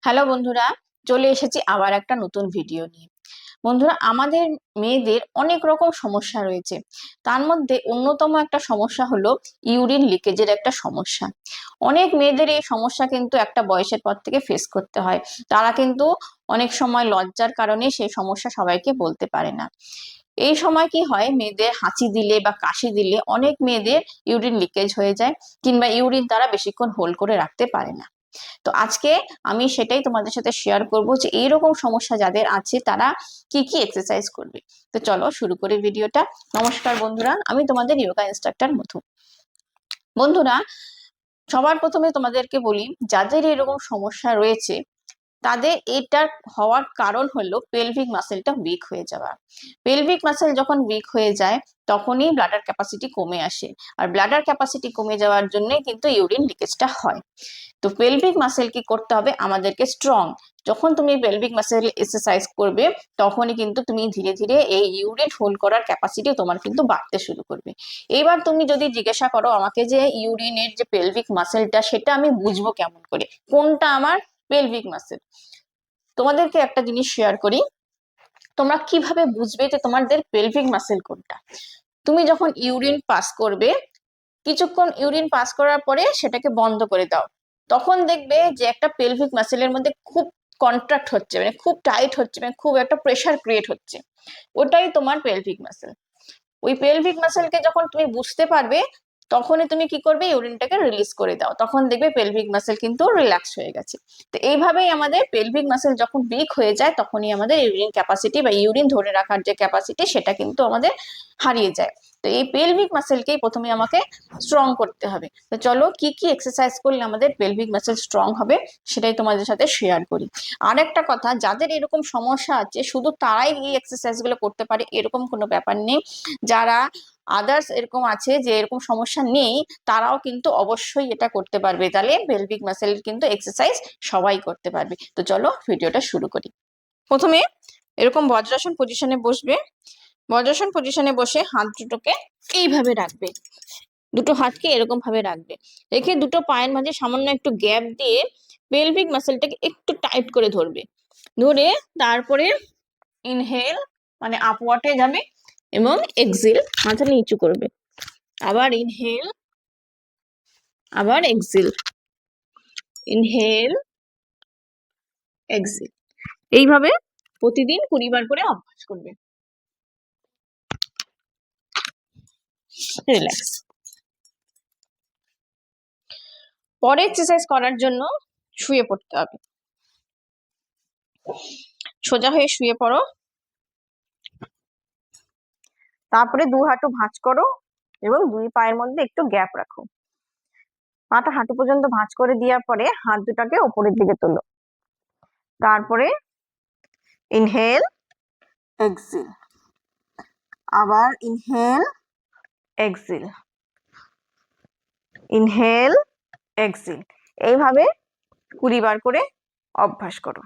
Hello বন্ধুরা, চলে এসেছি আবার একটা নতুন ভিডিও নিয়ে। বন্ধুরা, আমাদের মেয়েদের অনেক রকম সমস্যা রয়েছে। তার মধ্যে অন্যতম একটা সমস্যা হলো ইউরিন লিকেজের একটা সমস্যা। অনেক মেয়েদের এই সমস্যা কিন্তু একটা বয়সের পর থেকে ফেস করতে হয়। তারা কিন্তু অনেক সময় লজ্জার কারণে সেই সমস্যা সবাইকে বলতে পারে না। এই সময় কি হয়, মেয়েদের হাঁচি দিলে বা কাশি দিলে অনেক মেয়েদের ইউরিন লিকেজ হয়ে যায়, কিংবা ইউরিন তারা বেশিক্ষণ হোল্ড করে রাখতে পারে না। তো আজকে আমি সেটাই তোমাদের সাথে শেয়ার করব যে এইরকম সমস্যা যাদের আছে তারা কি কি এক্সারসাইজ করবে। তো চলো শুরু করি ভিডিওটা। নমস্কার বন্ধুরা, আমি তোমাদের যোগা ইনস্ট্রাক্টর মধু। বন্ধুরা, সবার প্রথমে তোমাদেরকে বলি, যাদের এরকম সমস্যা রয়েছে তাদের এটার হওয়ার কারণ হলো পেলভিক মাসেলটা উইক হয়ে যাওয়া। পেলভিক মাসেল যখন উইক হয়ে যায় তখনই ব্লাডার ক্যাপাসিটি কমে আসে, আর ব্লাডার ক্যাপাসিটি কমে যাওয়ার জন্য কিন্তু ইউরিন লিকেজটা হয়। তো পেলভিক মাসেল কি করতে হবে আমাদেরকে স্ট্রং। যখন তুমি পেলভিক মাসেল এক্সারসাইজ করবে তখনই কিন্তু তুমি ধীরে ধীরে এই ইউরিন হোল্ড করার ক্যাপাসিটি তোমার কিন্তু বাড়তে শুরু করবে। এবার তুমি যদি জিজ্ঞাসা করো আমাকে যে ইউরিনের যে পেলভিক মাসেলটা সেটা আমি বুঝবো কেমন করে, কোনটা আমার পেলভিক মাসেল, তোমাদেরকে একটা জিনিস শেয়ার করি। তোমরা কিভাবে বুঝবে যে তোমাদের পেলভিক মাসেল কোনটা? তুমি যখন ইউরিন পাস করবে, কিছুক্ষণ ইউরিন পাস করার পরে সেটাকে বন্ধ করে দাও, তখন দেখবে যে একটা পেলভিক মাসেলের মধ্যে খুব কন্ট্রাক্ট হচ্ছে, মানে খুব টাইট হচ্ছে, মানে খুব একটা প্রেসার ক্রিয়েট হচ্ছে। ওটাই তোমার পেলভিক মাসেল। ওই পেলভিক মাসেলকে যখন তুমি বুঝতে পারবে তখনই তুমি কি করবে, ইউরিনটাকে রিলিজ করে দাও, তখন দেখবে পেলভিক মাসেল কিন্তু রিল্যাক্স হয়ে গেছে। তো এইভাবেই আমাদের পেলভিক মাসেল যখন উইক হয়ে যায় তখনই আমাদের ইউরিন ক্যাপাসিটি বা ইউরিন ধরে রাখার যে ক্যাপাসিটি সেটা কিন্তু আমাদের হারিয়ে যায়। তো এই পেলভিক মাসেলকেই প্রথমে আমাকে স্ট্রং করতে হবে। তো চলো কি কি এক্সারসাইজ করলে আমাদের পেলভিক মাসেল স্ট্রং হবে সেটাই তোমাদের সাথে শেয়ার করি। আর একটা কথা, যাদের এরকম সমস্যা আছে শুধু তারাই এই এক্সারসাইজ গুলো করতে পারে এরকম কোনো ব্যাপার নেই। যারা আদার্স এরকম আছে যে এরকম সমস্যা নেই, তারাও কিন্তু অবশ্যই এটা করতে পারবে। তাহলে পেলভিক মাসেল কিন্তু এক্সারসাইজ সবাই করতে পারবে। তো চলো ভিডিওটা শুরু করি। প্রথমে এরকম বজ্রাসন পজিশনে বসবে। বজ্রাসন পজিশনে বসে হাত দুটোকে এইভাবে রাখবে, দুটো হাতকে এরকম ভাবে রাখবে, রেখে দুটো পায়ের মাঝে সামান্য একটু গ্যাপ দিয়ে পেলভিক মাসেলটাকে একটু টাইট করে ধরবে। ধরে তারপরে ইনহেল মানে আপওয়ার্ডে যাবে এবং এক্সেল মাথা নিচু করবে। আবার ইনহেল, আবার এক্সেল, ইনহেল, এক্সেল। এইভাবে প্রতিদিন 20 বার করে অভ্যাস করবে। রিল্যাক্স। পরে এক্সারসাইজ করার জন্য শুয়ে পড়তে হবে। সোজা হয়ে শুয়ে পড়ো, তারপরে দু হাঁটু ভাঁজ করো এবং দুই পায়ের মধ্যে একটু গ্যাপ রাখো। পাটা হাঁটু পর্যন্ত ভাঁজ করে দেওয়ার পরে হাত দুটাকে উপরের দিকে তোলো। তারপরে ইনহেল, এক্সেল, আবার ইনহেল, এক্সেল, ইনহেল, এক্সেল। এইভাবে 20 বার করে অভ্যাস করো,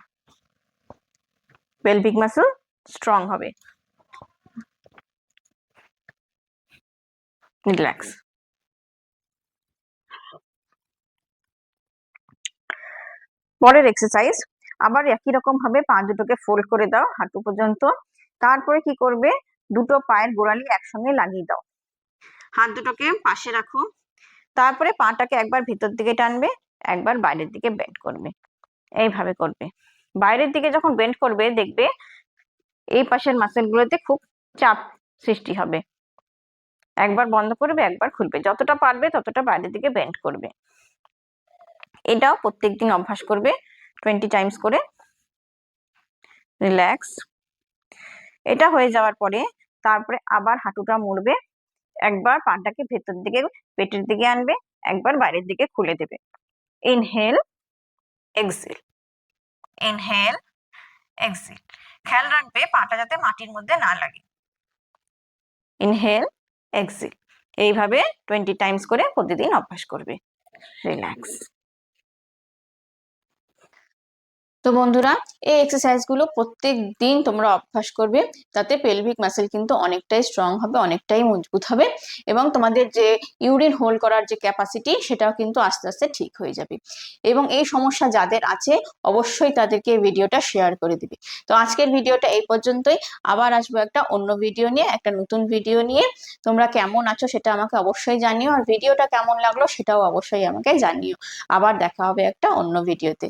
পেলভিক মাসল স্ট্রং হবে। রিল্যাক্স। পরের এক্সারসাইজ, আবার একই রকম ভাবে পা দুটোকে ফোল্ড করে দাও হাঁটু পর্যন্ত। তারপরে কি করবে, দুটো পায়ের গোড়ালি একসঙ্গে লাগিয়ে দাও, হাত দুটোকে পাশে রাখো। তারপরে পাটাকে একবার ভিতর দিকে টানবে, একবার বাইরের দিকে বেন্ড করবে। এইভাবে করবে। বাইরের দিকে যখন বেন্ড করবে দেখবে এই পাশের মাসেল গুলোতে খুব চাপ সৃষ্টি হবে। একবার বন্ধ করবে, একবার খুলবে, যতটা পারবে ততটা বাইরের দিকে বেন্ড করবে। এটাও প্রত্যেকদিন অভ্যাস করবে 20 টাইমস করে। রিল্যাক্স। এটা হয়ে যাওয়ার পরে তারপরে আবার হাঁটুটা মুড়বে, একবার পাটাকে ভেতর দিকে পেটের দিকে আনবে, একবার বাইরের দিকে খুলে দেবে। Inhale, exhale, inhale, exhale. খেয়াল রাখবে পাটা যাতে মাটির মধ্যে না লাগে। Inhale, exhale. এইভাবে 20 টাইমস করে প্রতিদিন অভ্যাস করবে। রিল্যাক্স। তো বন্ধুরা, এই এক্সারসাইজ গুলো প্রত্যেক দিন তোমরা অভ্যাস করবে, তাতে পেলভিক মাসেল কিন্তু অনেকটাই স্ট্রং হবে, অনেকটাই মজবুত হবে, এবং তোমাদের যে ইউরিন হোল্ড করার যে ক্যাপাসিটি সেটাও কিন্তু আস্তে আস্তে ঠিক হয়ে যাবে। এবং এই সমস্যা যাদের আছে অবশ্যই তাদেরকে এই ভিডিওটা শেয়ার করে দিবে। তো আজকের ভিডিওটা এই পর্যন্তই। আবার আসবো একটা অন্য ভিডিও নিয়ে, একটা নতুন ভিডিও নিয়ে। তোমরা কেমন আছো সেটা আমাকে অবশ্যই জানিও, আর ভিডিওটা কেমন লাগলো সেটাও অবশ্যই আমাকে জানিও। আবার দেখা হবে একটা অন্য ভিডিওতে।